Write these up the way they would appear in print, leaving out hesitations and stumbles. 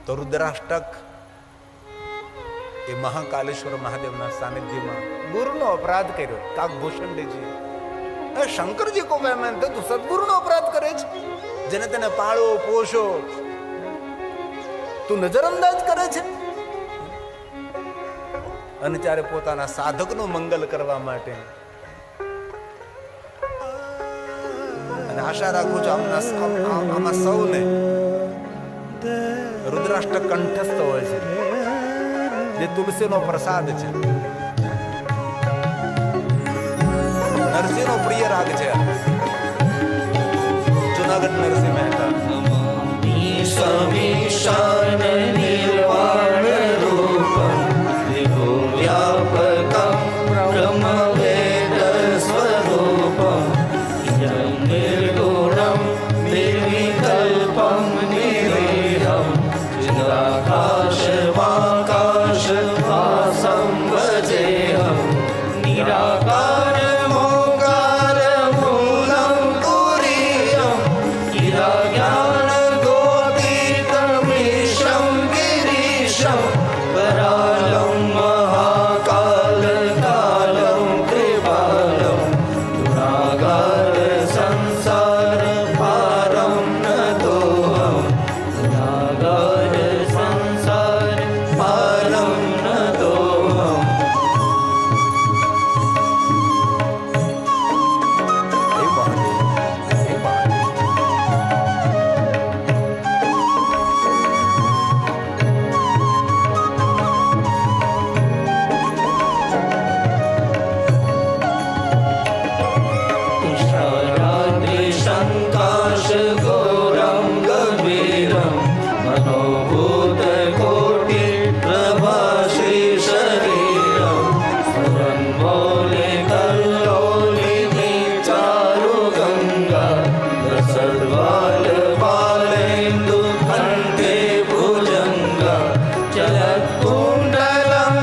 તો રુદ્રાષ્ટક એ મહાકાલેશ્વર મહાદેવના સાનિધ્યમાં ગુરુનો અપરાધ કર્યો. કાકભૂષણજીએ શંકરજી કો મેં માનતો તું સદગુરુનો અપરાધ કરે છે, જેને તેને પાળો પોષો તું નજરઅંદાજ કરે છે. અને ત્યારે પોતાના સાધકનું મંગલ કરવા માટે, અને આશા રાખું છું આમાં સૌને રુદ્રાષ્ટક કંઠસ્થ હોય છે, જે તુલસીનો પ્રસાદ છે, નરસિંહનો પ્રિય રાગ છે. જુનાગઢ નરસિંહ મહેતા સમીશાન નિર્વાણ રૂપમ વિભુ વ્યાપકમ બ્રહ્મવેદ સ્વરૂપમ નિર્ગુણમ નિર્વિકલ્પમ નિરેહમ નિરાકાશ વાસમ ભજેહમ નિરાકાર મોકાર મૂલમ તુરીયમ ગિરાજ્ઞાન ગોતીતમીશમ ગિરીશમ પરાલમ મહાકાલ કાલમ ત્રિબાલમ ગુણાગાર સંસાર પારમ નતોહમ ગુણાગાર સંસાર પારમ નતોહમ. હે મહાદેવ, હે મહાદેવ. तुषाराद्रि शङ्काश घोरं गभीरं मनोभूत कोटि प्रभाश्री शरीरं स्फुरन्मौलि कल्लोलिनी चारु गङ्गा रसद्वाल बालेन्दु कण्ठे भुजङ्गा चलत्कुण्डलं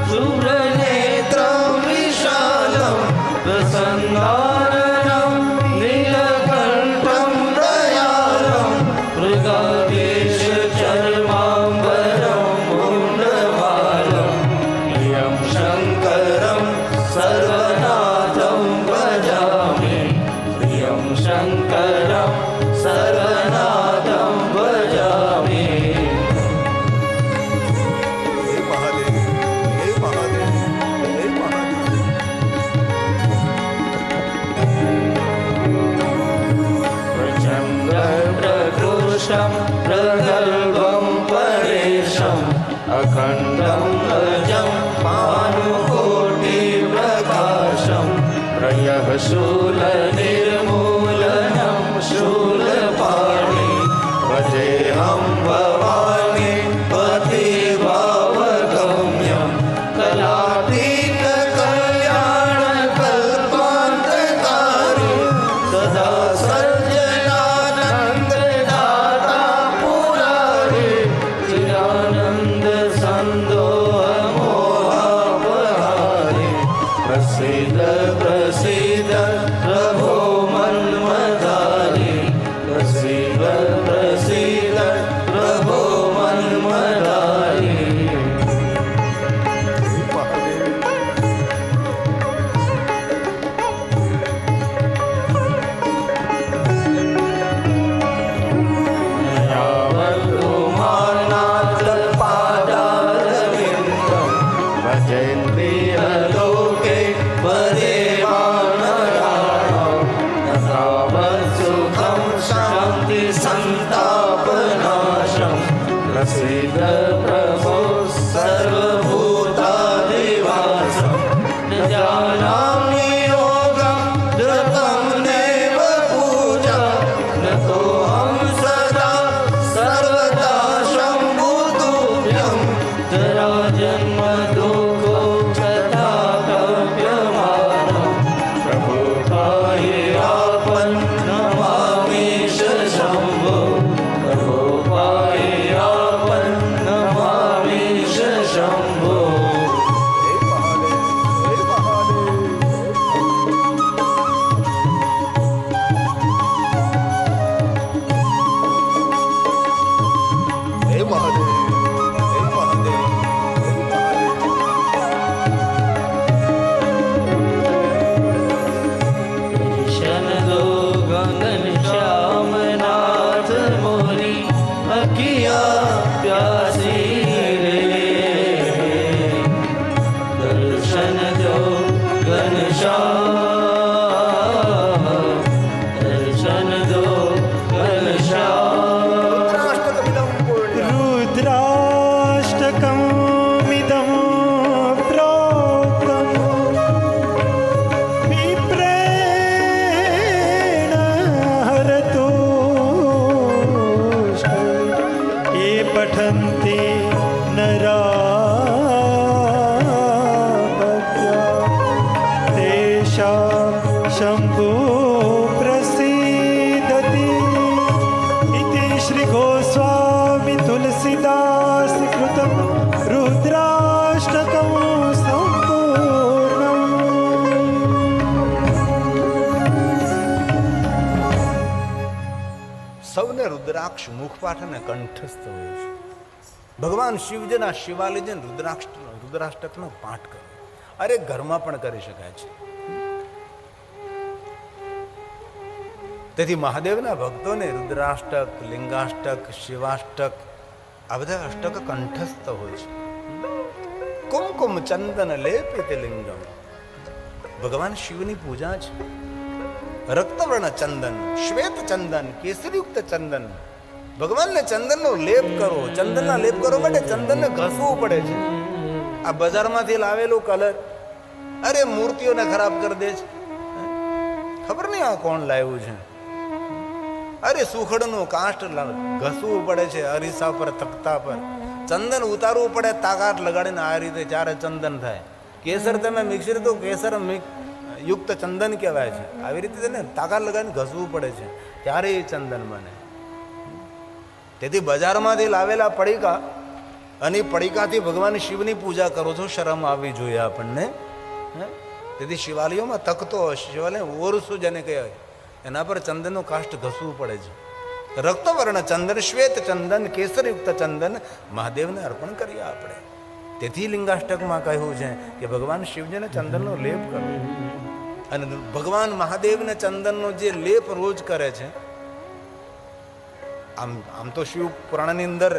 शुभ्रनेत्रं विशालं प्रसन्नाननं नीलकण्ठं दयालं मृगाधीश चर्माम्बरं मुण्डमालं प्रियं शङ्करं सर्वनाथं भजामि प्रियं शङ्करं सर्वनाथं भजामि. હે મહાદેવ, હે મહાદેવ, હે મહાદેવ. प्रचण्डप्रकृशं प्रगल्भं परेशम् अखण्डं अजं भानुकोटिप्रकाशं प्रयः शूलनिर्मूलनं शूलपाणि भजेऽहं भवानि पतिभावगम्यं कलातीत कल्याणकल्पान्तकारी सदा सर्जनानन्ददाता पुरारी चिदानन्द सन्दोहमोहापहारी प्रसीद प्रसीद प्रभो मन्मदारी प्रसीद प्रसीद प्रभो मन्मदारी. હે મહાદેવ. यावत्कुमारनाथ पादारविन्दं भजन्ति लोके परेवानराणां न तावत् सुखं शान्ति सन्तापनाशं प्रसीद प्रभो सर्वभूतादिवासं न जानामि योगं धृतं देव पूजा न तोऽहं सदा सर्वदा शम्भुतुभ्यं जराजन्म दुःखो तथा कव्यमानं प्रभो पाहि आपन् नमामीश शम्भो प्रभो पाहि आपन् नमामीश यन्ति नरापद्या तेषां शम्भो प्रसीदति इति श्रीगोस्वामी तुलसीदास कृतं रुद्राष्टकं सम्पूर्णम्. સૌને રુદ્રાક્ષ મુખપાઠ અને કંઠસ્થ હોય છે. ભગવાન શિવજીના શિવાલયને રુદ્રાષ્ટકનો પાઠ કરે. અરે ઘરમાં પણ કરી શકાય છે. તેથી મહાદેવના ભક્તોને રુદ્રાષ્ટક, લિંગાષ્ટક, શિવાષ્ટક આ બધા અષ્ટક કંઠસ્થ હોય છે. કુમકુમ ચંદન લેપિત લિંગમ, ભગવાન શિવની પૂજા છે. રક્તવર્ણ ચંદન, શ્વેત ચંદન, કેસરીયુક્ત ચંદન, ભગવાનને ચંદનનો લેપ કરો. ચંદનના લેપ કરવા માટે ચંદનને ઘસવું પડે છે. આ બજારમાંથી લાવેલો કલર અરે મૂર્તિઓને ખરાબ કરી દે છે. ખબર નહીં આ કોણ લાવ્યું છે. અરે સુખડનું કાષ્ટ ઘસવું પડે છે અરીસા પર, તખતા પર. ચંદન ઉતારવું પડે તાકાત લગાડીને. આ રીતે ચારે ચંદન થાય. કેસર તમે મિક્સર તો કેસર યુક્ત ચંદન કહેવાય છે. આવી રીતે તેને તાકાત લગાવીને ઘસવું પડે છે ત્યારે એ ચંદન બને. તેથી બજારમાંથી લાવેલા પડીકા અને પડીકાથી ભગવાન શિવની પૂજા કરો છો, શરમ આવવી જોઈએ આપણને. તેથી શિવાલયોમાં તખતો, શિવાલય ઓરસું જેને કહેવાય, એના પર ચંદનનો કાષ્ટ ઘસવું પડે છે. રક્તવર્ણ ચંદન, શ્વેત ચંદન, કેસરયુક્ત ચંદન મહાદેવને અર્પણ કરીએ આપણે. તેથી લિંગાષ્ટકમાં કહ્યું છે કે ભગવાન શિવજીને ચંદનનો લેપ કરો. અને ભગવાન મહાદેવને ચંદનનો જે લેપ રોજ કરે છે, આમ તો શિવ પુરાણની અંદર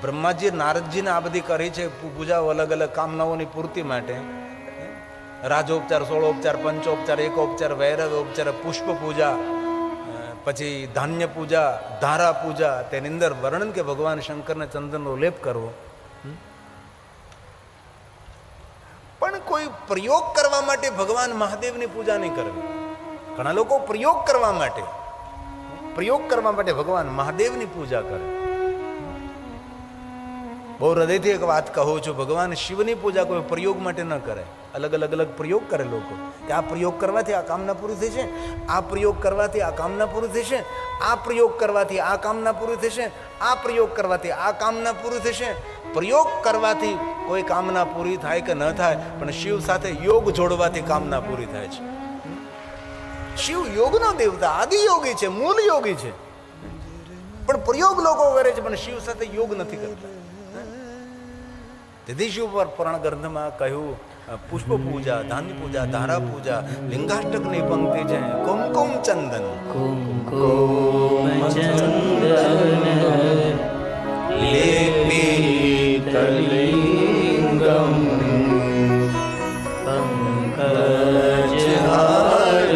બ્રહ્માજી નારદજીને આ બધી કરી છે પૂજાઓ અલગ અલગ કામનાઓની પૂર્તિ માટે. રાજોપચાર, સોળોપચાર, પંચોપચાર, એકોપચાર, વૈરવોપચાર, પુષ્પ પૂજા, પછી ધાન્ય પૂજા, ધારા પૂજા. તેની અંદર વર્ણન કે ભગવાન શંકરને ચંદનનો લેપ કરવો. પણ કોઈ પ્રયોગ કરવા માટે ભગવાન મહાદેવની પૂજા નહીં કરવી. ઘણા લોકો પ્રયોગ કરવા માટે ભગવાન મહાદેવની પૂજા કરે. બહુ હૃદયથી એક વાત કહું છું, ભગવાન શિવની પૂજા કોઈ પ્રયોગ માટે ન કરે. અલગ પ્રયોગ કરે લોકો કે આ પ્રયોગ કરવાથી આ કામના પૂરી થશે, આ પ્રયોગ કરવાથી આ કામના પૂરી થશે, આ પ્રયોગ કરવાથી આ કામના પૂરી થશે, આ પ્રયોગ કરવાથી આ કામના પૂરી થશે. પ્રયોગ કરવાથી કોઈ કામના પૂરી થાય કે ન થાય, પણ શિવ સાથે યોગ જોડવાથી કામના પૂરી થાય છે. શિવ યોગનો દેવતા, આદિ યોગી છે, મૂળ યોગી છે. પણ પ્રયોગ લોકો કરે છે, પણ શિવ સાથે યોગ નથી કરતા. તેથી શિવ પુરાણ ગ્રંથમાં કહ્યું પુષ્પ પૂજા, ધાન્ય પૂજા, ધારા પૂજા, લિંગાષ્ટકની પંક્તિ છે. કુમકુમ ચંદન, કુમકુમ ચંદન લેપિત લિંગમ પંકજહાર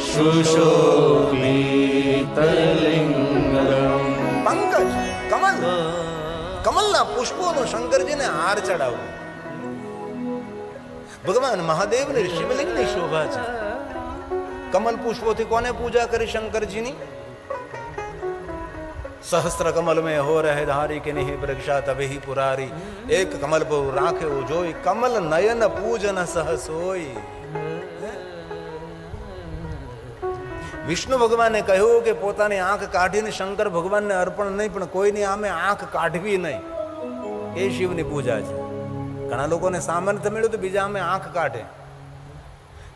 સુશોભિત લિંગમ. પંકજ, કમલ, કમલના પુષ્પોનો શંકરજીને હાર ચડાવવો. ભગવાન મહાદેવને શિવલિંગની શોભા છે. કમલ પુષ્પોથી કોને પૂજા કરી શંકરજીની? સહસ્ત્ર કમલ મેં હો રહે ધારી કે નહીં વૃક્ષા તભી પુરારી. એક કમલ પર રાખ્યો જોઈ, કમલ નયન પૂજન સહસ હોય. વિષ્ણુ ભગવાને કહ્યું કે પોતાની આંખ કાઢીને શંકર ભગવાનને અર્પણ નહીં, પણ કોઈની આમે આંખ કાઢવી નહીં. એ શિવની પૂજા છે. ઘણા લોકોને સામાન્ય મળ્યું તો બીજા આમે આંખ કાઢે.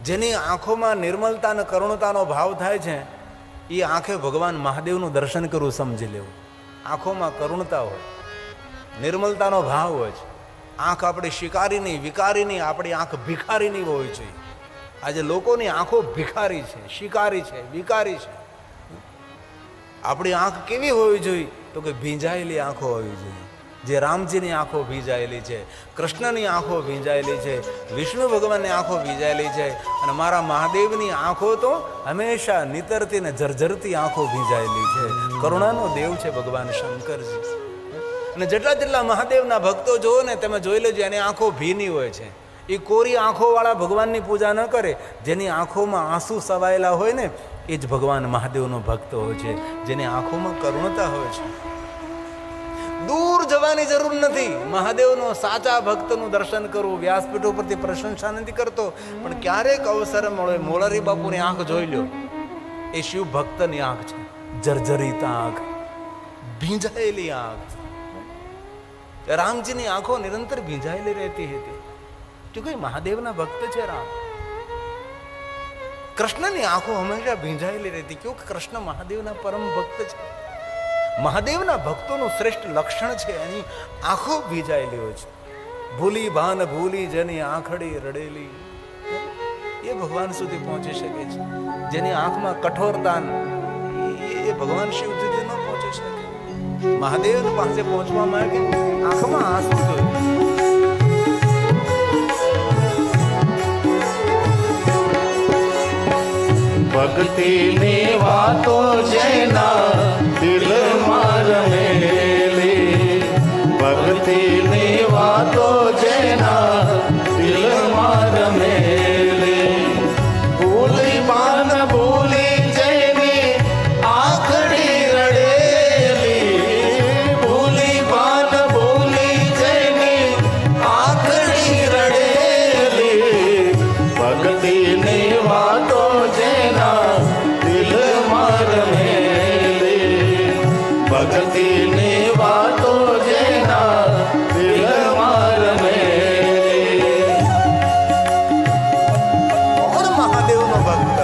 જેની આંખોમાં નિર્મલતા અને કરુણતાનો ભાવ થાય છે, એ આંખે ભગવાન મહાદેવનું દર્શન કરવું સમજી લેવું. આંખોમાં કરુણતા હોય, નિર્મલતાનો ભાવ હોય છે. આંખ આપણી શિકારીની, વિકારીની, આપણી આંખ ભિખારીની હોવી જોઈએ. આજે લોકોની આંખો ભિખારી છે, શિકારી છે, વિકારી છે. આપણી આંખ કેવી હોવી જોઈએ? તો કે ભીંજાયેલી આંખો હોવી જોઈએ. જે રામજીની આંખો ભીંજાયેલી છે, કૃષ્ણની આંખો ભીંજાયેલી છે, વિષ્ણુ ભગવાનની આંખો ભીંજાયેલી છે. અને મારા મહાદેવની આંખો તો હંમેશા નીતરતી ને જર્જરતી આંખો ભીંજાયેલી છે. કરુણાનો દેવ છે ભગવાન શંકરજી. અને જેટલા મહાદેવના ભક્તો જોવો ને તમે જોઈ લેજો, એની આંખો ભીની હોય છે. એ કોરી આંખોવાળા ભગવાનની પૂજા ન કરે. જેની આંખોમાં આંસુ સવાયેલા હોય ને, એ જ ભગવાન મહાદેવનો ભક્ત હોય છે. જેની આંખોમાં કરુણતા હોય છે. દૂર જવાની જરૂર નથી. મહાદેવનો સાચા ભક્તનું દર્શન કરવું. વ્યાસપીઠ ઉપરથી પ્રશંસા નથી કરતો, પણ ક્યારેક અવસર મળે મોરારી બાપુની આંખ જોઈ લો. એ શિવ ભક્તની આંખ છે, જર્જરિત આંખ, ભીંજાયેલી આંખ. રામજીની આંખો નિરંતર ભીંજાયેલી રહેતી હતી. ક્योंकि મહાદેવના ભક્ત છે રામ. કૃષ્ણની આંખો હંમેશા ભીંજાયેલી રહેતી, ક્योंकि કૃષ્ણ મહાદેવના પરમ ભક્ત છે. મહાદેવના ભક્તોનું શ્રેષ્ઠ લક્ષણ છે એની આંખો ભીંજાયેલી હોય છે. ભૂલી ભાન ભૂલી જેની આંખડી રડેલી, એ ભગવાન સુધી પહોંચી શકે છે. જેની આંખમાં કઠોરતા, એ ભગવાન શિવ સુધી ન પહોંચી શકે. મહાદેવ પાસે પહોંચવા માટે આંખમાં આંસુ જોઈએ. ભક્તિની વાતો જેના દિલમાં રમેલી, ભક્તિની વાતો જેના દિલમાં રમેલી, ભૂલી પાન ભૂલી જેની આંખડી રડેલી, ભૂલી પાન ભૂલી જેની આંખડી રડેલી, ભક્તિની વાતો જેના દિલમાં રમેલી, ભક્તિની વાતો જેના દિલમાં રમેલી. કોણ મહાદેવનો ભક્ત?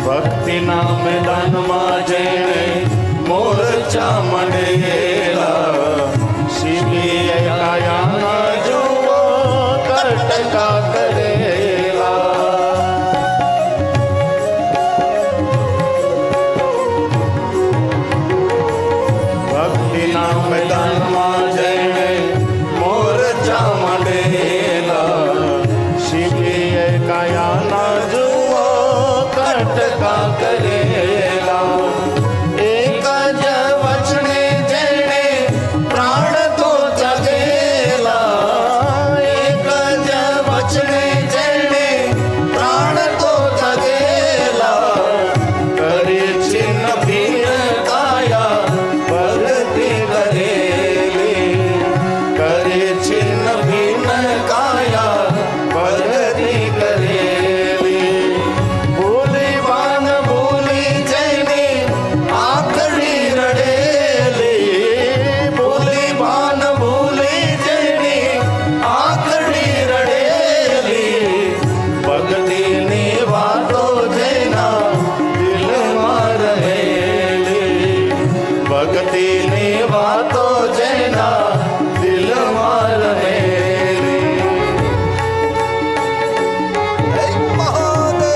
ભક્તિના મેદાનમાં જેણે મોરચા મંડેલા, શિબીએ કાયાના જુઓ કટકા કરેલા. ભક્તિના મેદાનમાં જેણે મોરચા મંડેલા, શિબીએ કાયાના જુઓ કટકા કરેલા. એક જ વચને જેણે પ્રાણ તો જગેલા, એક જ વચને જેણે પ્રાણ તો જગેલા, કરી છિન્ન ભીન કાયા ભક્તિ કરેલી, કરી છિન્ન ભીન કાયા ભક્તિ કરેલી, ભૂલી ભાન ભૂલી જેની આંખડી રડેલી, ભૂલી ભાન ભૂલી જેની આંખડી રડેલી, ભક્તિની વાતો જેના દિલમાં રહેલી, ભક્તિની વાતો જેના દિલમાં રહેલી. હે મહાદેવ!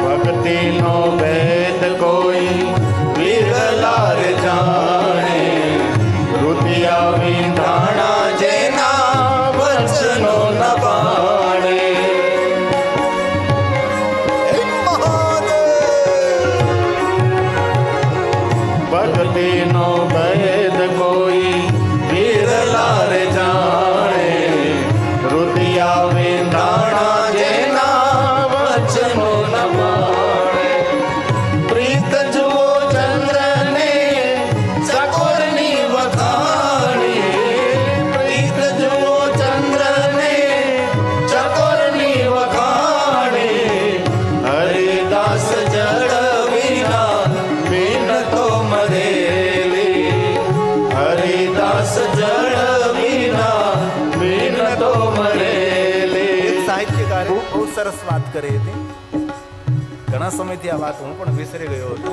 ભક્તિનો ભેદ કોઈ વિરલા રે જાણે, રૂપિયા વિંધાણા જેના વચનો ન બાણે. હે મહાદેવ! ભક્તિનો ભેદ કોઈ વિરલા રે જાણે, રૂપિયા વિંધાણા જેના વચનો ન બાણે. પ્રીત જુઓ ચંદ્રને સકોરની વખાણી, પ્રીત જુઓ ચંદ્રને ચકોરની વખાણી. ત્યારે બહુ સરસ વાત કરી હતી. ઘણા સમયથી આ વાત હું પણ વિસરી ગયો હતો.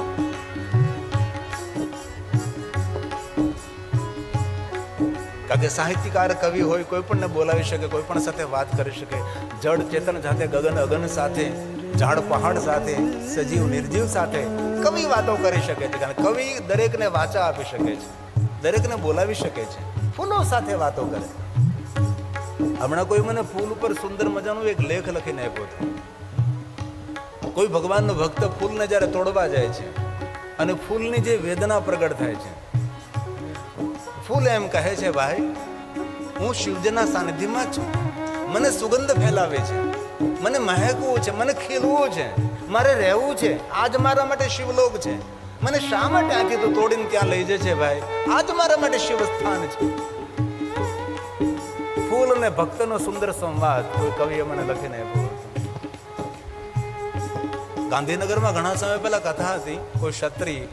કારણ કે સાહિત્યકાર કવિ હોય, કોઈ પણ ને બોલાવી શકે, કોઈ પણ સાથે વાત કરી શકે. જડ ચેતન સાથે, ગગન અગન સાથે, ઝાડ પહાડ સાથે, સજીવ નિર્જીવ સાથે કવિ વાતો કરી શકે છે. કારણ કવિ દરેકને વાચા આપી શકે છે, દરેકને બોલાવી શકે છે, ફૂલો સાથે વાતો કરે. હમણાં કોઈ મને ફૂલ ઉપર સુંદર મજાનો એક લેખ લખીને આપ્યો હતો. કોઈ ભગવાનનો ભક્ત ફૂલને જ્યારે તોડવા જાય છે અને ફૂલની જે વેદના પ્રગટ થાય છે, ફૂલ એમ કહે છે, ભાઈ હું શિવજીના સાનિધ્યમાં છું, મને સુગંધ ફેલાવે છે, મને મહેકવું છે, મને ખીલવું છે, મારે રહેવું છે. આજ મારા માટે શિવલોક છે. મને શા માટે આથી તો તોડીને ત્યાં લઈ જાય છે ભાઈ? આજ મારા માટે શિવ સ્થાન છે. ફૂલ અને ભક્તનો સુંદર સંવાદ કોઈ કવિએ મને લખીને આપ્યો હતો. ગાંધીનગરમાં ઘણા સમય પહેલા કથા હતી. કોઈ ક્ષત્રિય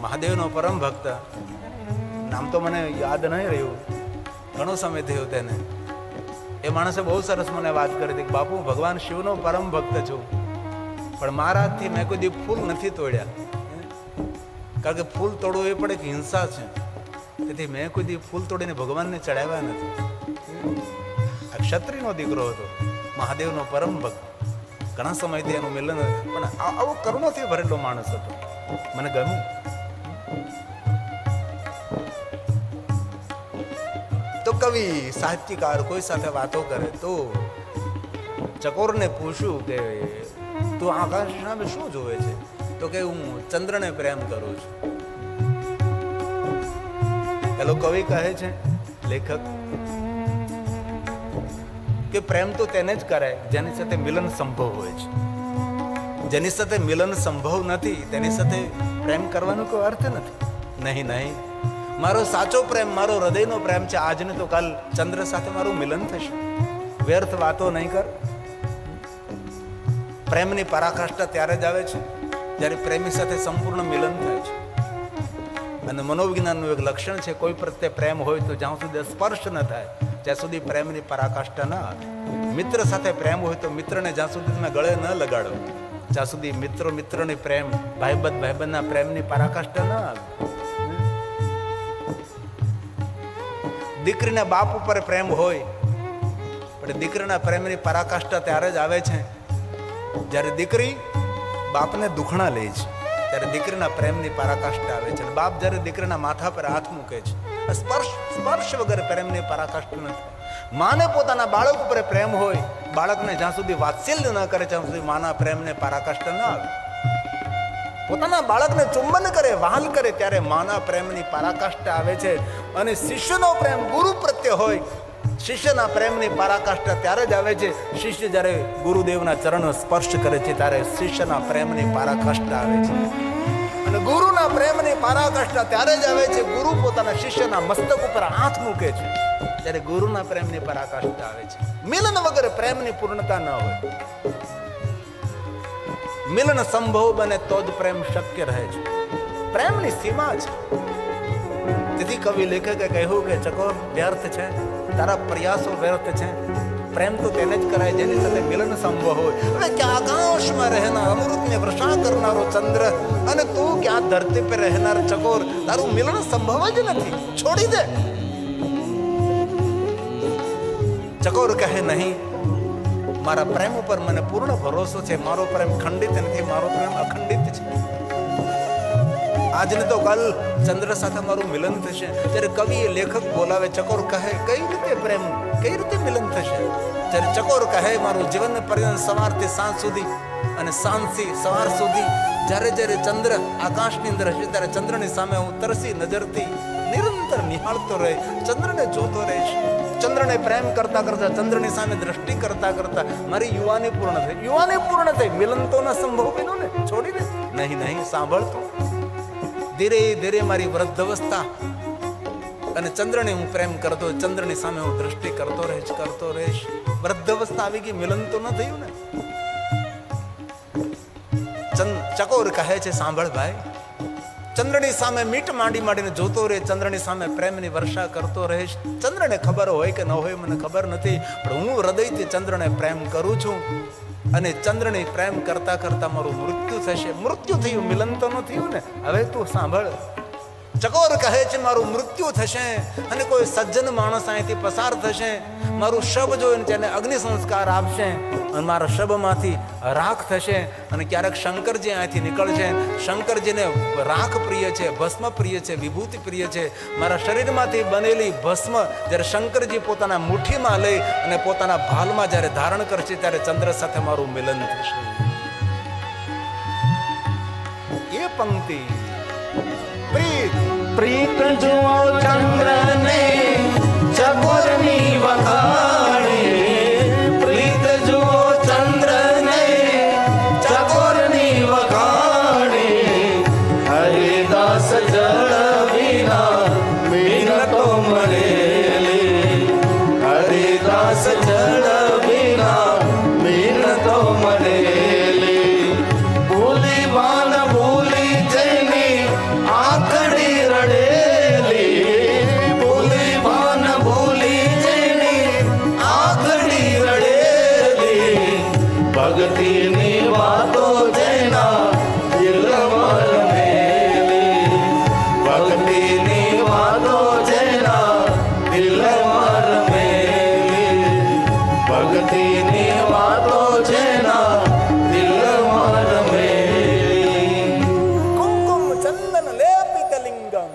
મહાદેવનો પરમ ભક્ત, નામ તો મને યાદ નહીં રહ્યું, ઘણો સમય થયો તેને. એ માણસે બહુ સરસ મને વાત કરી હતી કે બાપુ, ભગવાન શિવનો પરમ ભક્ત છું, પણ મારા હાથથી મેં કોઈ દી ફૂલ નથી તોડ્યા. કારણ કે ફૂલ તોડવું એ પણ એક હિંસા છે, તેથી મેં કોઈ દી ફૂલ તોડીને ભગવાનને ચડાવ્યા નથી. આ ક્ષત્રિયનો દીકરો હતો, મહાદેવનો પરમ ભક્ત. ઘણા સમયથી એનું મિલન, પણ આવો કરુણાથી ભરેલો માણસ હતો, મને ગમ્યું. તો કવિ સાહિત્યકાર કોઈ સાથે વાતો કરે તો ચકોરને પૂછ્યું કે તું આકાશ સામે શું જોવે છે? તો કે હું ચંદ્રને પ્રેમ કરું છું. પેલો કવિ કહે છે, લેખક, કે પ્રેમ તો તેને જ કરાય જેની સાથે મિલન સંભવ હોય છે. જેની સાથે મિલન સંભવ નથી તેની સાથે પ્રેમ કરવાનો કોઈ અર્થ નથી. નહીં નહીં, મારો સાચો પ્રેમ, મારો હૃદયનો પ્રેમ છે. આજને તો કાલ ચંદ્ર સાથે મારું મિલન થશે. વ્યર્થ વાતો નહીં કર. પ્રેમની પરાકાષ્ઠા ત્યારે જ આવે છે જ્યારે પ્રેમી સાથે સંપૂર્ણ મિલન થાય છે. અને મનોવિજ્ઞાનનું એક લક્ષણ છે, કોઈ પ્રત્યે પ્રેમ હોય તો જ્યાં સુધી સ્પર્શ ન થાય ત્યાં સુધી પ્રેમની પરાકાષ્ઠા ન આવે. મિત્ર સાથે પ્રેમ હોય તો મિત્રને જ્યાં સુધી તમે ગળે ન લગાડો ત્યાં સુધી મિત્રની પ્રેમ, ભાઈબંધના પ્રેમની પરાકાષ્ઠા ન આવે. દીકરીના બાપ ઉપર પ્રેમ હોય, પણ દીકરીના પ્રેમની પરાકાષ્ઠા ત્યારે જ આવે છે જ્યારે દીકરી બાપને દુખણા લે છે, ત્યારે દીકરીના પ્રેમની પરાકાષ્ઠા આવે છે. બાપ જ્યારે દીકરીના માથા પર હાથ મૂકે છે, સ્પર્શ વગર પ્રેમની પરાકાષ્ઠા નથી. માને પોતાના બાળક ઉપર પ્રેમ હોય, બાળકને જ્યાં સુધી વાત્સલ્ય ન કરે ત્યાં સુધી માના પ્રેમને પરાકાષ્ઠા ન આવે. પોતાના બાળકને ચુંબન કરે, વહાલ કરે, ત્યારે માના પ્રેમની પરાકાષ્ઠા આવે છે. અને શિષ્યનો પ્રેમ ગુરુ પ્રત્યે હોય, શિષ્યના પ્રેમની પરાકાષ્ઠા ત્યારે જ આવે છે. શિષ્ય જ્યારે ગુરુદેવના ચરણ સ્પર્શ કરે છે ત્યારે શિષ્યના પ્રેમની પરાકાષ્ઠા આવે છે. અને ગુરુના પ્રેમની પરાકાષ્ઠા ત્યારે જ આવે છે ગુરુ પોતાના શિષ્યના મસ્તક ઉપર હાથ મૂકે છે ત્યારે ગુરુના પ્રેમની પરાકાષ્ઠા આવે છે. મિલન વગર પ્રેમની પૂર્ણતા ન હોય. મિલન સંભવ બને તો જ પ્રેમ શક્ય રહે છે. પ્રેમની સીમા છે. તેથી કવિ લેખકે કહ્યું કે ચકોર, વ્યર્થ છે તારા પ્રયાસો, વ્યર્થ છે. પ્રેમ તો તેને જ કરાય જેની સાથે મિલન સંભવ હોય. હવે ક્યાં આકાશમાં રહેનાર અમૃતને વર્ષા કરનારો ચંદ્ર અને તું ક્યાં ધરતી પર રહેનાર ચકોર, તારું મિલન સંભવ જ નથી. છોડી દે. ચકોર કહે, નહીં, મારા પ્રેમ ઉપર મને પૂર્ણ ભરોસો છે. મારો પ્રેમ ખંડિત નથી, મારો પ્રેમ અખંડિત છે. આજને તો કાલ ચંદ્ર સાથે મારું મિલન થશે. ત્યારે કવિ લેખક બોલાવે, ચકોર કહે, કઈ રીતે પ્રેમ, કઈ રીતે મિલન થશે? ત્યારે ચકોર કહે, મારું જીવન પર્યંત સવારથી સાંજ સુધી અને સાંજથી સવાર સુધી જ્યારે જ્યારે ચંદ્ર આકાશની અંદર હશે ત્યારે ચંદ્રની સામે હું તરસી નજરથી નિરંતર નિહાળતો રહે, ચંદ્રને જોતો રહીશ. ચંદ્રને પ્રેમ કરતા કરતા, ચંદ્રની સામે દ્રષ્ટિ કરતા કરતા મારી યુવાની પૂર્ણ થઈ. યુવાની પૂર્ણ થઈ, મિલન તો ન સંભવ બન્યું ને. છોડી દે. નહીં, સાંભળતો. ધીરે ધીરે મારી વૃદ્ધાવસ્થા અને ચંદ્રને હું પ્રેમ કરતો, ચંદ્રની સામે હું દ્રષ્ટિ કરતો રહીશ. વૃદ્ધાવસ્થા આવી ગઈ, મિલન તો ન થયું ને. ચકોર કહે છે, સાંભળ ભાઈ, ચંદ્રની સામે મીટ માંડી માંડીને જોતો રહે, ચંદ્રની સામે પ્રેમની વર્ષા કરતો રહીશ. ચંદ્રને ખબર હોય કે ન હોય મને ખબર નથી, પણ હું હૃદયથી ચંદ્રને પ્રેમ કરું છું. અને ચંદ્રને પ્રેમ કરતા કરતા મારું મૃત્યુ થશે. મૃત્યુ થયું, મિલન તો ન થયું ને. હવે તું સાંભળ, ચકોર કહે છે મારું મૃત્યુ થશે અને કોઈ સજ્જન માણસ અહીંથી પસાર થશે, મારું શબ જોઈને તેને અગ્નિ સંસ્કાર આપશે અને મારા શબમાંથી રાખ થશે. અને ક્યારેક શંકરજી અહીંથી નીકળશે. શંકરજીને રાખ પ્રિય છે, ભસ્મ પ્રિય છે, વિભૂતિ પ્રિય છે. મારા શરીરમાંથી બનેલી ભસ્મ જ્યારે શંકરજી પોતાના મુઠ્ઠીમાં લઈ અને પોતાના ભાલમાં જ્યારે ધારણ કરશે ત્યારે ચંદ્ર સાથે મારું મિલન થશે. એ પંક્તિ પ્રીત જુઓ ચંદ્રને ચકોરની વખાણે, પ્રીત જુઓ ચંદ્રને ચકોરની વખાણે, હરિદાસ જળ વિના મિનતો મળેલી, હરિદાસ જળ વિના મિનતો મળેલી. ભૂલી ભાન ભૂલી જઈને આખડી રડેલી, ભૂલી ભાન ભૂલી જઈને આખડી રડેલી. ભક્તિની વાતો જેના દિલમાં રમેલી, ભક્તિની વાતો જેના દિલમાં રમેલી, ભક્તિની વાતો જેના દિલમાં રમેલી. કુમકુમ ચંદન લેપિત લિંગમ.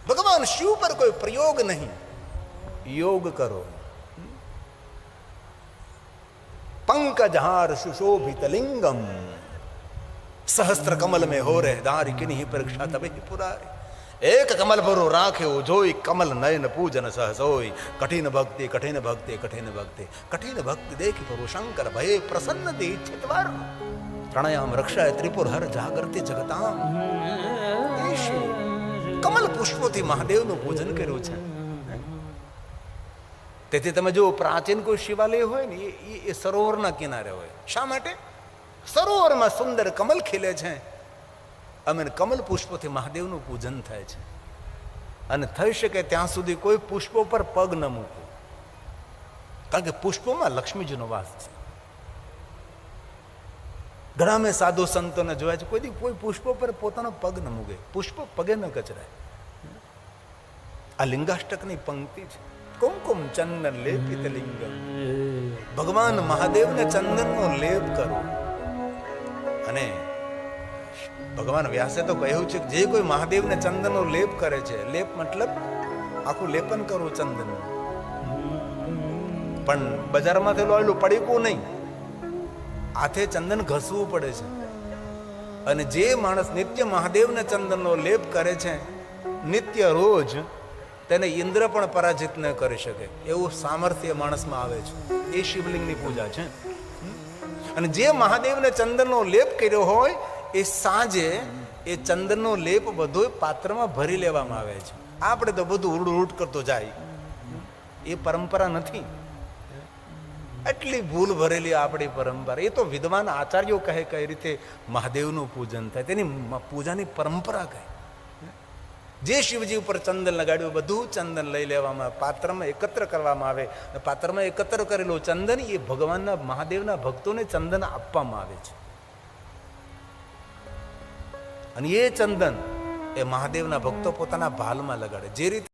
ભગવાન શિવ પર કોઈ પ્રયોગ નહીં, યોગ કરો. पंकजहार सुशोभित लिंगम सहस्त्र कमल में हो रहे दारी किन्हीं परीक्षा तबे पुरारी. एक कमल भरो राखे जोई कमल नयन पूजन सहसोई. कठिन भक्ति कठिन भक्ति कठिन भक्ति कठिन भक्ति देखी प्रभु शंकर भये प्रसन्न दीक्षित वर. प्रणयाम रक्षाय त्रिपुर हर जागृति जगताम. કમલ પુષ્પોથી મહાદેવનું પૂજન કર્યું છે. તેથી તમે જો પ્રાચીન કોઈ શિવાલય હોય ને એ સરોવરના કિનારે હોય. શા માટે? સરોવરમાં સુંદર કમલ ખીલે છે અને કમલ પુષ્પોથી મહાદેવનું પૂજન થાય છે. અને થઈ શકે ત્યાં સુધી કોઈ પુષ્પો પર પગ ન મૂકો, કારણ કે પુષ્પોમાં લક્ષ્મીજીનો વાસ છે. ઘણા મેં સાધુ સંતોને જોયા છે, કોઈ પુષ્પો પર પોતાનો પગ ન મૂકે, પુષ્પો પગે ન કચરાય. આ લિંગાષ્ટકની પંક્તિ છે. કુમકુમ ચંદન લેપિત લિંગમ. ભગવાન મહાદેવને ચંદનનો લેપ કરો. અને ભગવાન વ્યાસે તો કહ્યું છે કે જે કોઈ મહાદેવને ચંદનનો લેપ કરે છે, લેપ મતલબ આખું લેપન કરવું ચંદન, પણ બજારમાંથી લોયેલું પડીકું નહીં, હાથે ચંદન ઘસવું પડે છે. અને જે માણસ નિત્ય મહાદેવને ચંદનનો લેપ કરે છે, નિત્ય રોજ, તેને ઇન્દ્ર પણ પરાજિત ન કરી શકે એવું સામર્થ્ય માણસમાં આવે છે. એ શિવલિંગની પૂજા છે. અને જે મહાદેવને ચંદનનો લેપ કર્યો હોય એ સાંજે એ ચંદનનો લેપ બધો પાત્રમાં ભરી લેવામાં આવે છે. આપણે તો બધું ઉરડું ઉરડ કરતો જાય, એ પરંપરા નથી. એટલી ભૂલ ભરેલી આપણી પરંપરા. એ તો વિદ્વાન આચાર્યો કહે કઈ રીતે મહાદેવનું પૂજન થાય, તેની પૂજાની પરંપરા કહે. જે શિવજી ઉપર ચંદન લગાડ્યું બધું ચંદન લઈ લેવામાં, પાત્રમાં એકત્ર કરવામાં આવે. પાત્રમાં એકત્ર કરેલું ચંદન એ ભગવાનના મહાદેવના ભક્તોને ચંદન આપવામાં આવે છે. અને એ ચંદન એ મહાદેવના ભક્તો પોતાના ભાલમાં લગાડે. જે રીતે